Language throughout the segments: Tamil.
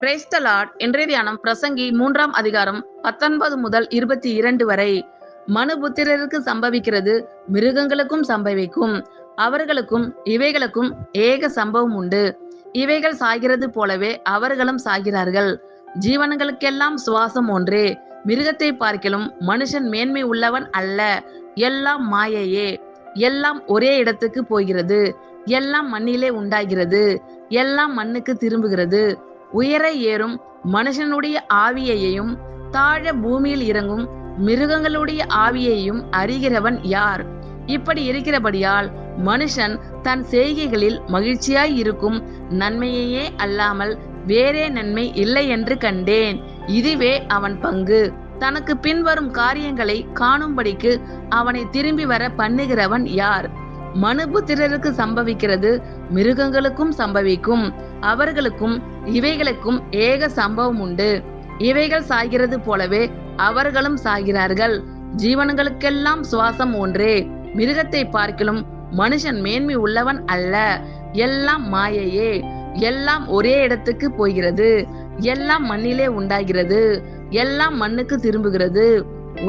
Praise the Lord. இன்றைய தியானம் பிரசங்கி 3ஆம் அதிகாரம் 19 முதல் 22 வரை. மனுபுத்திரருக்கு சம்பவிக்கிறது மிருகங்களுக்கும் சம்பவிக்கும், அவர்களுக்கும் இவைகளுக்கும் ஏக சம்பவம் உண்டு. இவைகள் சாகிறது போலவே அவர்களும் சாகிறார்கள். ஜீவன்களுக்கெல்லாம் சுவாசம் ஒன்றே, மிருகத்தை பார்க்கிலும் மனுஷன் மேன்மை உள்ளவன் அல்ல. எல்லாம் மாயையே, எல்லாம் ஒரே இடத்துக்கு போகிறது, எல்லாம் மண்ணிலே உண்டாகிறது, எல்லாம் மண்ணுக்கு திரும்புகிறது. உயர ஏறும் மனுஷனுடைய ஆவியையும் தாழ பூமியில் இறங்கும் மிருகங்களுடைய ஆவியையும் அறிகிறவன் யார்? இப்படி இருக்கிறபடியால் மனுஷன் தன் செய்கைகளில் மகிழ்ச்சியாய் இருக்கும் நன்மையையே அல்லாமல் வேறே நன்மை இல்லை என்று கண்டேன். இதுவே அவன் பங்கு. தனக்கு பின்வரும் காரியங்களை காணும்படிக்கு அவனை திரும்பி வர பண்ணுகிறவன் யார்? மனுபுத்திரருக்கு சம்பவிக்கிறது மிருகங்களுக்கும் சம்பவிக்கும், அவர்களுக்கும் இவைகளுக்கும் ஏக சம்பவம் உண்டு. இவைகள் சாகிறது போலவே அவர்களும் சாகிறார்கள். ஜீவன்களுக்கெல்லாம் சுவாசம் ஒன்றே, மிருகத்தை பார்க்கிலும் மனுஷன் மேன்மை உள்ளவன் அல்ல. எல்லாம் மாயையே, எல்லாம் ஒரே இடத்துக்கு போகிறது, எல்லாம் மண்ணிலே உண்டாகிறது, எல்லாம் மண்ணுக்கு திரும்புகிறது.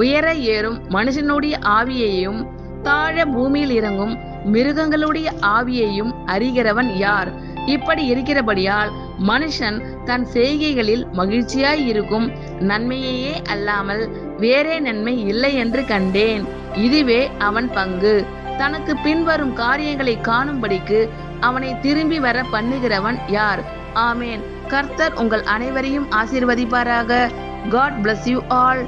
உயர ஏறும் மனுஷனுடைய ஆவியையும் தாழ பூமியில் இறங்கும் மிருகங்களுடைய ஆவியையும் அறிகிறவன் யார்? இப்படி இருக்கிறபடியால் மனுஷன் தன் செய்கைகளில் மகிழ்ச்சியாய் இருக்கும் நன்மையையே அல்லாமல் வேறே நன்மை இல்லை என்று கண்டேன். இதுவே அவன் பங்கு. தனக்கு பின்வரும் காரியங்களை காணும்படிக்கு அவனை திரும்பி வர பண்ணுகிறவன் யார்? ஆமேன். கர்த்தர் உங்கள் அனைவரையும் ஆசீர்வதிப்பாராக. God bless you all.